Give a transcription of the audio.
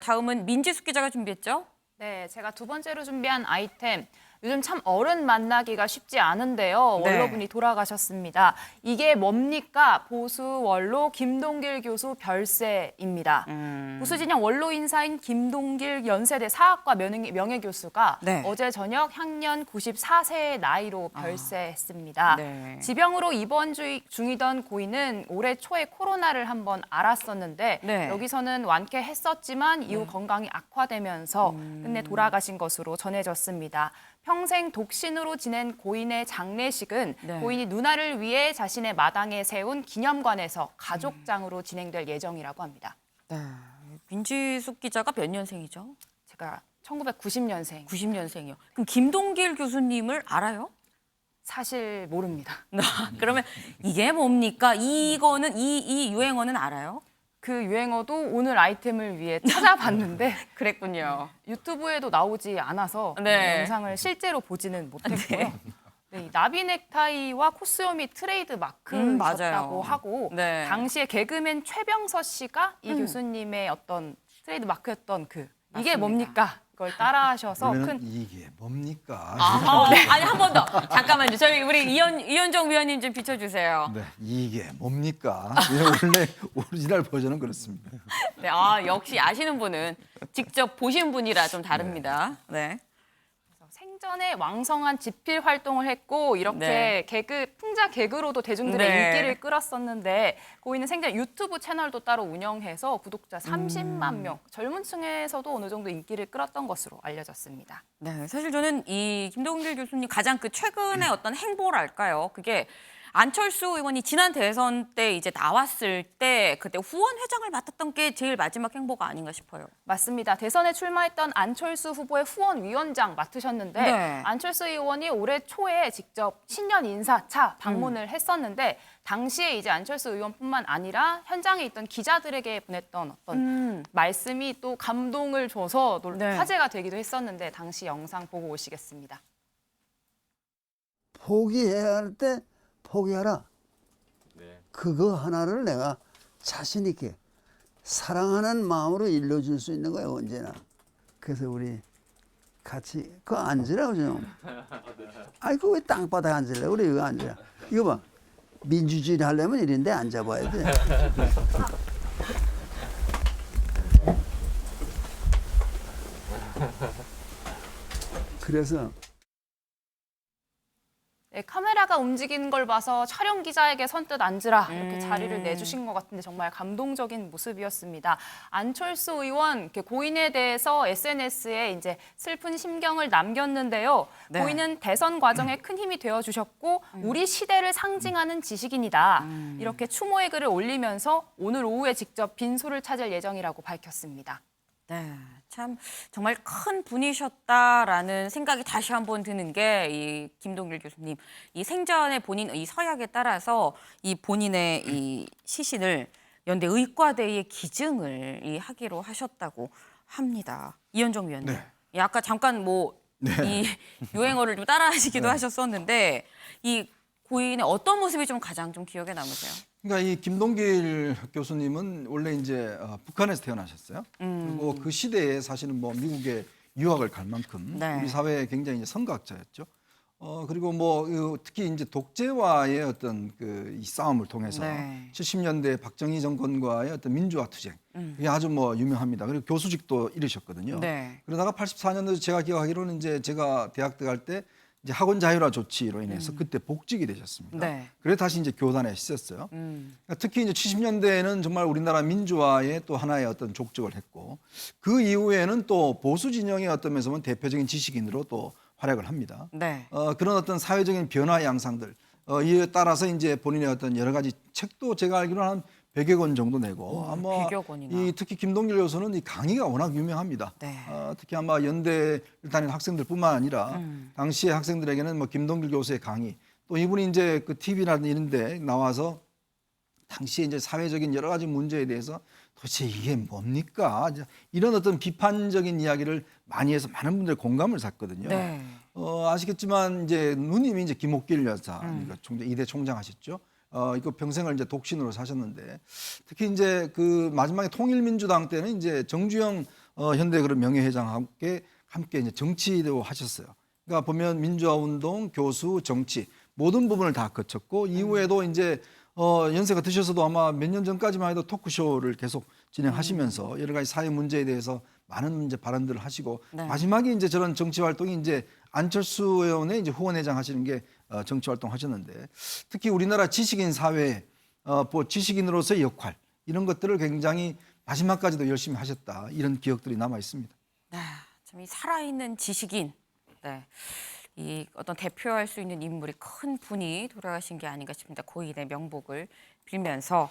다음은 민지숙 기자가 준비했죠? 네, 제가 두 번째로 준비한 아이템. 요즘 참 어른 만나기가 쉽지 않은데요. 네. 원로분이 돌아가셨습니다. 이게 뭡니까? 보수 원로 김동길 교수 별세입니다. 보수 진영 원로 인사인 김동길 연세대 사학과 명예교수가 네. 어제 저녁 향년 94세의 나이로 별세했습니다. 네. 지병으로 입원 중이던 고인은 올해 초에 코로나를 한번 앓았었는데 네. 여기서는 완쾌했었지만 이후 건강이 악화되면서 끝내 돌아가신 것으로 전해졌습니다. 평생 독신으로 지낸 고인의 장례식은 네. 고인이 누나를 위해 자신의 마당에 세운 기념관에서 가족장으로 진행될 예정이라고 합니다. 네. 민지숙 기자가 몇 년생이죠? 제가 1990년생. 90년생이요. 그럼 김동길 교수님을 알아요? 사실 모릅니다. 그러면 이게 뭡니까? 이거는 이 유행어는 알아요? 그 유행어도 오늘 아이템을 위해 찾아봤는데 그랬군요. 유튜브에도 나오지 않아서 네. 영상을 실제로 보지는 못했고요. 네, 이 나비 넥타이와 코스염이 트레이드 마크였다고 맞아요. 하고 네. 당시에 개그맨 최병서 씨가 이 교수님의 어떤 트레이드 마크였던 이게 맞습니다. 뭡니까? 그걸 따라하셔서 원래는 큰 이게 뭡니까? 네. 아니 한 번 더. 잠깐만요. 저희 우리 이현정 위원님 좀 비춰주세요. 네, 이게 뭡니까? 예, 원래 오리지널 버전은 그렇습니다. 네, 역시 아시는 분은 직접 보신 분이라 좀 다릅니다. 네. 생전에 왕성한 집필 활동을 했고 이렇게 네. 풍자 개그로도 대중들의 네. 인기를 끌었었는데 고인은 생전 유튜브 채널도 따로 운영해서 구독자 30만 명, 젊은 층에서도 어느 정도 인기를 끌었던 것으로 알려졌습니다. 네, 사실 저는 이 김동길 교수님 가장 최근의 어떤 행보랄까요? 그게 안철수 의원이 지난 대선 때 이제 나왔을 때 그때 후원 회장을 맡았던 게 제일 마지막 행보가 아닌가 싶어요. 맞습니다. 대선에 출마했던 안철수 후보의 후원위원장 맡으셨는데 네. 안철수 의원이 올해 초에 직접 신년 인사차 방문을 했었는데 당시에 이제 안철수 의원뿐만 아니라 현장에 있던 기자들에게 보냈던 어떤 말씀이 또 감동을 줘서 네. 화제가 되기도 했었는데 당시 영상 보고 오시겠습니다. 포기해야 할 때 포기하라. 그거 하나를 내가 자신 있게 사랑하는 마음으로 일러줄 수 있는 거예요, 언제나. 그래서 우리 같이 그거 앉으라고 좀. 아이 그거 왜 땅바닥에 앉을래? 우리 이거 앉아. 이거 봐. 민주주의 하려면 이런데 앉아봐야 돼. 그래서 네, 카메라가 움직이는 걸 봐서 촬영 기자에게 선뜻 앉으라 이렇게 자리를 내주신 것 같은데 정말 감동적인 모습이었습니다. 안철수 의원 이렇게 고인에 대해서 SNS에 이제 슬픈 심경을 남겼는데요. 네. 고인은 대선 과정에 큰 힘이 되어주셨고 우리 시대를 상징하는 지식인이다. 이렇게 추모의 글을 올리면서 오늘 오후에 직접 빈소를 찾을 예정이라고 밝혔습니다. 네, 참 정말 큰 분이셨다라는 생각이 다시 한번 드는 게 이 김동길 교수님 이 생전에 본인 이 서약에 따라서 이 본인의 이 시신을 연대 의과대에 기증을 하기로 하셨다고 합니다. 이현정 위원님, 네. 아까 잠깐 이 유행어를 좀 따라하시기도 하셨었는데 이 고인의 어떤 모습이 좀 가장 좀 기억에 남으세요? 그러니까 이 김동길 교수님은 원래 이제 북한에서 태어나셨어요. 그리고 그 시대에 사실은 뭐 미국에 유학을 갈 만큼 네. 우리 사회에 굉장히 이제 선각자였죠. 그리고 뭐 특히 이제 독재와의 어떤 이 싸움을 통해서 네. 70년대 박정희 정권과의 어떤 민주화 투쟁 그게 아주 뭐 유명합니다. 그리고 교수직도 이루셨거든요. 네. 그러다가 84년도에 제가 기억하기로는 이제 제가 대학 들어갈 때 이제 학원 자율화 조치로 인해서 그때 복직이 되셨습니다. 네. 그래 다시 이제 교단에 씻었어요. 그러니까 특히 이제 70년대에는 정말 우리나라 민주화의 또 하나의 어떤 족적을 했고 그 이후에는 또 보수 진영의 어떤 면에서 보면 대표적인 지식인으로 또 활약을 합니다. 네. 그런 어떤 사회적인 변화 양상들 이에 따라서 이제 본인의 어떤 여러 가지 책도 제가 알기로는 한 100여 권 정도 내고 아마 100여 권이나. 이 특히 김동길 교수는 이 강의가 워낙 유명합니다. 네. 특히 아마 연대를 다니는 학생들뿐만 아니라 당시의 학생들에게는 뭐 김동길 교수의 강의 또 이분이 이제 그 TV라든 이런데 나와서 당시에 이제 사회적인 여러 가지 문제에 대해서 도대체 이게 뭡니까? 이런 어떤 비판적인 이야기를 많이 해서 많은 분들의 공감을 샀거든요. 네. 아시겠지만 이제 누님이 이제 김옥길 여사, 그러니까 이대 총장 하셨죠. 이거 평생을 이제 독신으로 사셨는데 특히 이제 그 마지막에 통일민주당 때는 이제 정주영 현대 그런 명예회장과 함께 이제 정치도 하셨어요. 그러니까 보면 민주화 운동, 교수, 정치 모든 부분을 다 거쳤고 이후에도 이제 연세가 드셔서도 아마 몇 년 전까지만 해도 토크쇼를 계속 진행하시면서 여러 가지 사회 문제에 대해서 많은 이제 발언들을 하시고 네. 마지막에 이제 저런 정치 활동이 이제 안철수 의원의 이제 후원회장 하시는 게 정치 활동 하셨는데 특히 우리나라 지식인 사회 뭐 지식인으로서의 역할 이런 것들을 굉장히 마지막까지도 열심히 하셨다 이런 기억들이 남아 있습니다. 네, 참 이 살아있는 지식인, 네, 이 어떤 대표할 수 있는 인물이 큰 분이 돌아가신 게 아닌가 싶습니다. 고인의 명복을 빌면서